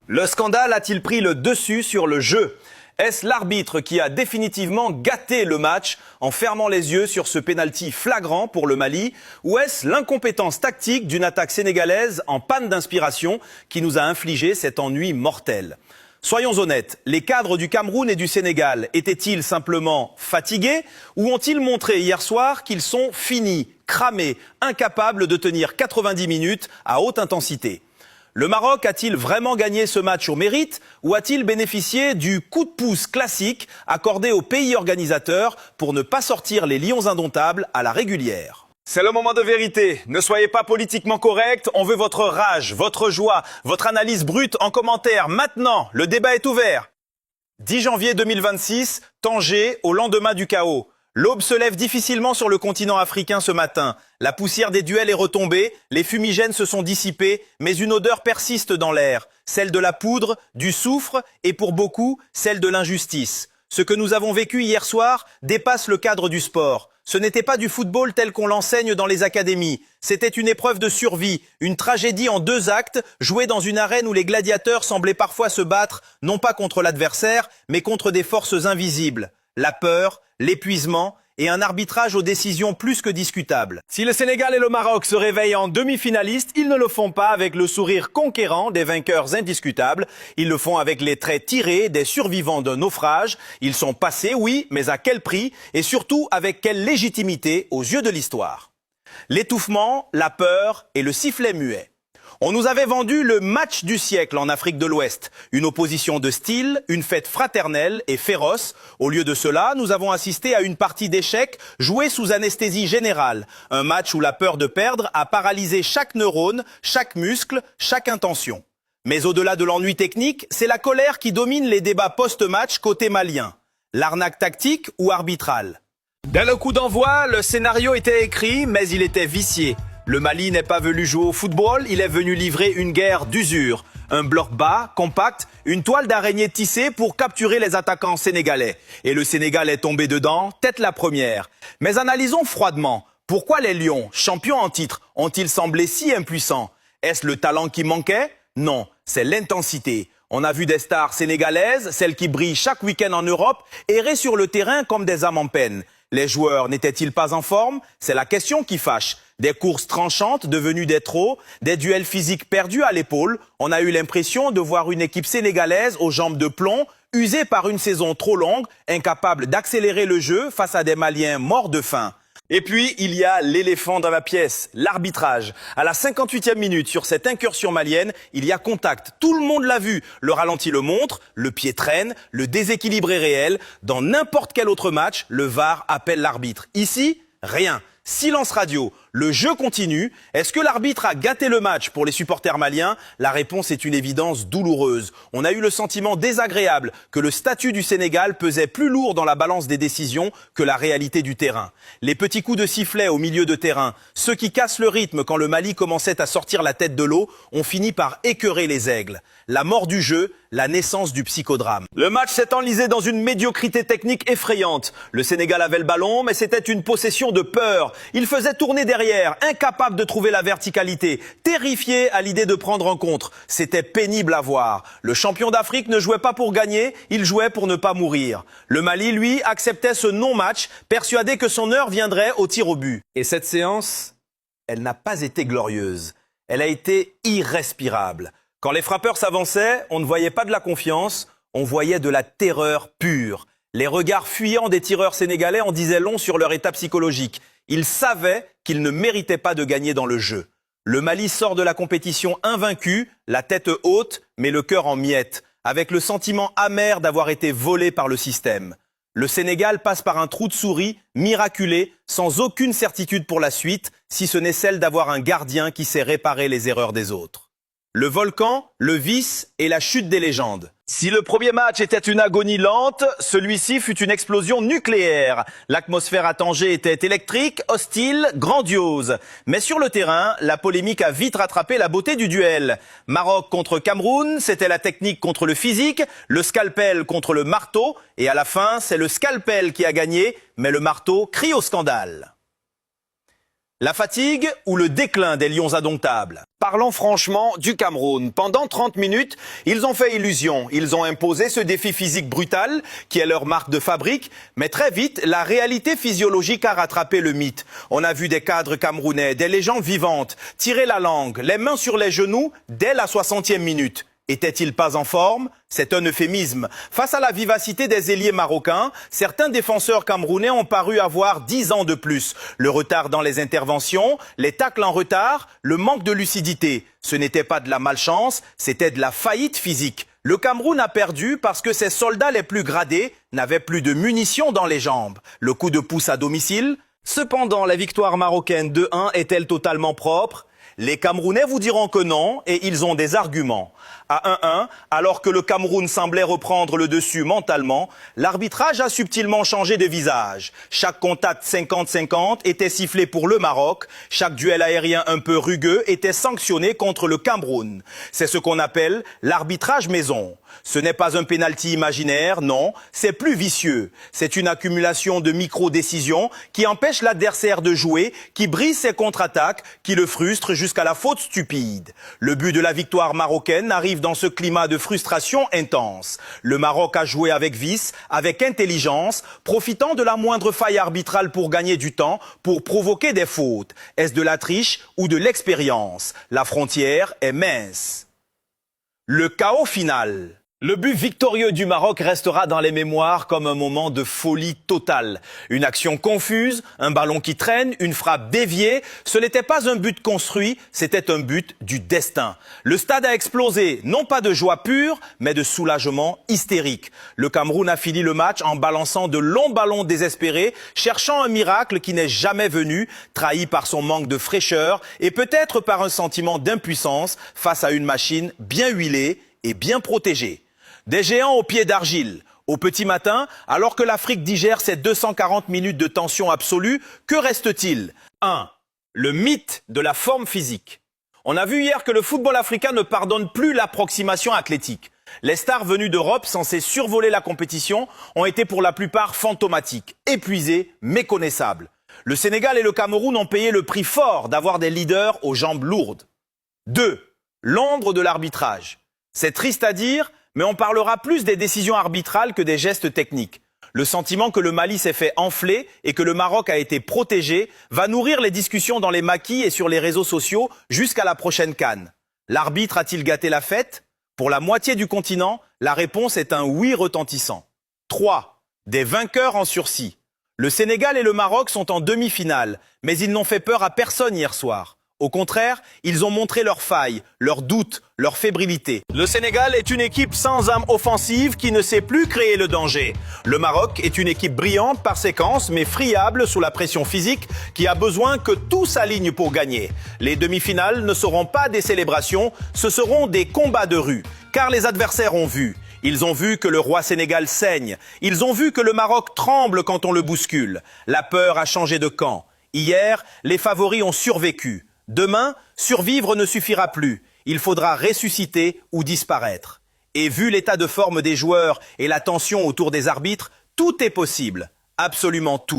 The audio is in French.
Le scandale a-t-il pris le dessus sur le jeu ? Est-ce l'arbitre qui a définitivement gâté le match en fermant les yeux sur ce pénalty flagrant pour le Mali ? Ou est-ce l'incompétence tactique d'une attaque sénégalaise en panne d'inspiration qui nous a infligé cet ennui mortel ? Soyons honnêtes, les cadres du Cameroun et du Sénégal étaient-ils simplement fatigués ou ont-ils montré hier soir qu'ils sont finis, cramés, incapables de tenir 90 minutes à haute intensité ? Le Maroc a-t-il vraiment gagné ce match au mérite ou a-t-il bénéficié du coup de pouce classique accordé au pays organisateur pour ne pas sortir les lions indomptables à la régulière ? C'est le moment de vérité. Ne soyez pas politiquement correct. On veut votre rage, votre joie, votre analyse brute en commentaire. Maintenant, le débat est ouvert. 10 janvier 2026, Tanger, au lendemain du chaos. L'aube se lève difficilement sur le continent africain ce matin. La poussière des duels est retombée, les fumigènes se sont dissipés, mais une odeur persiste dans l'air, celle de la poudre, du soufre et pour beaucoup, celle de l'injustice. Ce que nous avons vécu hier soir dépasse le cadre du sport. Ce n'était pas du football tel qu'on l'enseigne dans les académies. C'était une épreuve de survie, une tragédie en 2 actes, jouée dans une arène où les gladiateurs semblaient parfois se battre, non pas contre l'adversaire, mais contre des forces invisibles. La peur, l'épuisement et un arbitrage aux décisions plus que discutables. Si le Sénégal et le Maroc se réveillent en demi-finalistes, ils ne le font pas avec le sourire conquérant des vainqueurs indiscutables. Ils le font avec les traits tirés des survivants d'un naufrage. Ils sont passés, oui, mais à quel prix? Et surtout, avec quelle légitimité aux yeux de l'histoire? L'étouffement, la peur et le sifflet muet. On nous avait vendu le match du siècle en Afrique de l'Ouest. Une opposition de style, une fête fraternelle et féroce. Au lieu de cela, nous avons assisté à une partie d'échecs jouée sous anesthésie générale. Un match où la peur de perdre a paralysé chaque neurone, chaque muscle, chaque intention. Mais au-delà de l'ennui technique, c'est la colère qui domine les débats post-match côté malien. L'arnaque tactique ou arbitrale ? Dès le coup d'envoi, le scénario était écrit, mais il était vicié. Le Mali n'est pas venu jouer au football, il est venu livrer une guerre d'usure. Un bloc bas, compact, une toile d'araignée tissée pour capturer les attaquants sénégalais. Et le Sénégal est tombé dedans, tête la première. Mais analysons froidement, pourquoi les Lions, champions en titre, ont-ils semblé si impuissants ? Est-ce le talent qui manquait ? Non, c'est l'intensité. On a vu des stars sénégalaises, celles qui brillent chaque week-end en Europe, errer sur le terrain comme des âmes en peine. Les joueurs n'étaient-ils pas en forme ? C'est la question qui fâche. Des courses tranchantes devenues des trous, des duels physiques perdus à l'épaule. On a eu l'impression de voir une équipe sénégalaise aux jambes de plomb, usée par une saison trop longue, incapable d'accélérer le jeu face à des Maliens morts de faim. Et puis, il y a l'éléphant dans la pièce, l'arbitrage. À la 58e minute, sur cette incursion malienne, il y a contact. Tout le monde l'a vu. Le ralenti le montre, le pied traîne, le déséquilibre est réel. Dans n'importe quel autre match, le VAR appelle l'arbitre. Ici, rien. Silence radio. Le jeu continue. Est-ce que l'arbitre a gâté le match pour les supporters maliens ? La réponse est une évidence douloureuse. On a eu le sentiment désagréable que le statut du Sénégal pesait plus lourd dans la balance des décisions que la réalité du terrain. Les petits coups de sifflet au milieu de terrain, ceux qui cassent le rythme quand le Mali commençait à sortir la tête de l'eau, ont fini par écœurer les aigles. La mort du jeu, la naissance du psychodrame. Le match s'est enlisé dans une médiocrité technique effrayante. Le Sénégal avait le ballon, mais c'était une possession de peur. Il faisait tourner derrière, incapable de trouver la verticalité, terrifié à l'idée de prendre un contre. C'était pénible à voir. Le champion d'Afrique ne jouait pas pour gagner, il jouait pour ne pas mourir. Le Mali, lui, acceptait ce non-match, persuadé que son heure viendrait au tir au but. Et cette séance, elle n'a pas été glorieuse. Elle a été irrespirable. Quand les frappeurs s'avançaient, on ne voyait pas de la confiance, on voyait de la terreur pure. Les regards fuyants des tireurs sénégalais en disaient long sur leur état psychologique. Ils savaient qu'ils ne méritaient pas de gagner dans le jeu. Le Mali sort de la compétition invaincu, la tête haute, mais le cœur en miettes, avec le sentiment amer d'avoir été volé par le système. Le Sénégal passe par un trou de souris, miraculé, sans aucune certitude pour la suite, si ce n'est celle d'avoir un gardien qui sait réparer les erreurs des autres. Le volcan, le vice et la chute des légendes. Si le premier match était une agonie lente, celui-ci fut une explosion nucléaire. L'atmosphère à Tanger était électrique, hostile, grandiose. Mais sur le terrain, la polémique a vite rattrapé la beauté du duel. Maroc contre Cameroun, c'était la technique contre le physique, le scalpel contre le marteau. Et à la fin, c'est le scalpel qui a gagné, mais le marteau crie au scandale. La fatigue ou le déclin des Lions indomptables? Parlons franchement du Cameroun. Pendant 30 minutes, ils ont fait illusion. Ils ont imposé ce défi physique brutal qui est leur marque de fabrique. Mais très vite, la réalité physiologique a rattrapé le mythe. On a vu des cadres camerounais, des légendes vivantes, tirer la langue, les mains sur les genoux dès la 60e minute. Était-il pas en forme? C'est un euphémisme. Face à la vivacité des ailiers marocains, certains défenseurs camerounais ont paru avoir 10 ans de plus. Le retard dans les interventions, les tacles en retard, le manque de lucidité. Ce n'était pas de la malchance, c'était de la faillite physique. Le Cameroun a perdu parce que ses soldats les plus gradés n'avaient plus de munitions dans les jambes. Le coup de pouce à domicile? Cependant, la victoire marocaine 2-1 est-elle totalement propre? Les Camerounais vous diront que non, et ils ont des arguments. À 1-1, alors que le Cameroun semblait reprendre le dessus mentalement, l'arbitrage a subtilement changé de visage. Chaque contact 50-50 était sifflé pour le Maroc, chaque duel aérien un peu rugueux était sanctionné contre le Cameroun. C'est ce qu'on appelle l'arbitrage maison. Ce n'est pas un pénalty imaginaire, non, c'est plus vicieux. C'est une accumulation de micro-décisions qui empêche l'adversaire de jouer, qui brise ses contre-attaques, qui le frustre jusqu'à la faute stupide. Le but de la victoire marocaine arrive dans ce climat de frustration intense. Le Maroc a joué avec vice, avec intelligence, profitant de la moindre faille arbitrale pour gagner du temps, pour provoquer des fautes. Est-ce de la triche ou de l'expérience? La frontière est mince. Le chaos final. Le but victorieux du Maroc restera dans les mémoires comme un moment de folie totale. Une action confuse, un ballon qui traîne, une frappe déviée. Ce n'était pas un but construit, c'était un but du destin. Le stade a explosé, non pas de joie pure, mais de soulagement hystérique. Le Cameroun a fini le match en balançant de longs ballons désespérés, cherchant un miracle qui n'est jamais venu, trahi par son manque de fraîcheur et peut-être par un sentiment d'impuissance face à une machine bien huilée et bien protégée. Des géants aux pieds d'argile. Au petit matin, alors que l'Afrique digère ses 240 minutes de tension absolue, que reste-t-il? 1. Le mythe de la forme physique. On a vu hier que le football africain ne pardonne plus l'approximation athlétique. Les stars venues d'Europe, censées survoler la compétition, ont été pour la plupart fantomatiques, épuisées, méconnaissables. Le Sénégal et le Cameroun ont payé le prix fort d'avoir des leaders aux jambes lourdes. 2. L'ombre de l'arbitrage. C'est triste à dire, mais on parlera plus des décisions arbitrales que des gestes techniques. Le sentiment que le Mali s'est fait enfler et que le Maroc a été protégé va nourrir les discussions dans les maquis et sur les réseaux sociaux jusqu'à la prochaine CAN. L'arbitre a-t-il gâté la fête? Pour la moitié du continent, la réponse est un oui retentissant. 3. Des vainqueurs en sursis. Le Sénégal et le Maroc sont en demi-finale, mais ils n'ont fait peur à personne hier soir. Au contraire, ils ont montré leurs failles, leurs doutes, leur fébrilité. Le Sénégal est une équipe sans âme offensive qui ne sait plus créer le danger. Le Maroc est une équipe brillante par séquence, mais friable sous la pression physique, qui a besoin que tout s'aligne pour gagner. Les demi-finales ne seront pas des célébrations, ce seront des combats de rue. Car les adversaires ont vu. Ils ont vu que le roi Sénégal saigne. Ils ont vu que le Maroc tremble quand on le bouscule. La peur a changé de camp. Hier, les favoris ont survécu. Demain, survivre ne suffira plus. Il faudra ressusciter ou disparaître. Et vu l'état de forme des joueurs et la tension autour des arbitres, tout est possible. Absolument tout.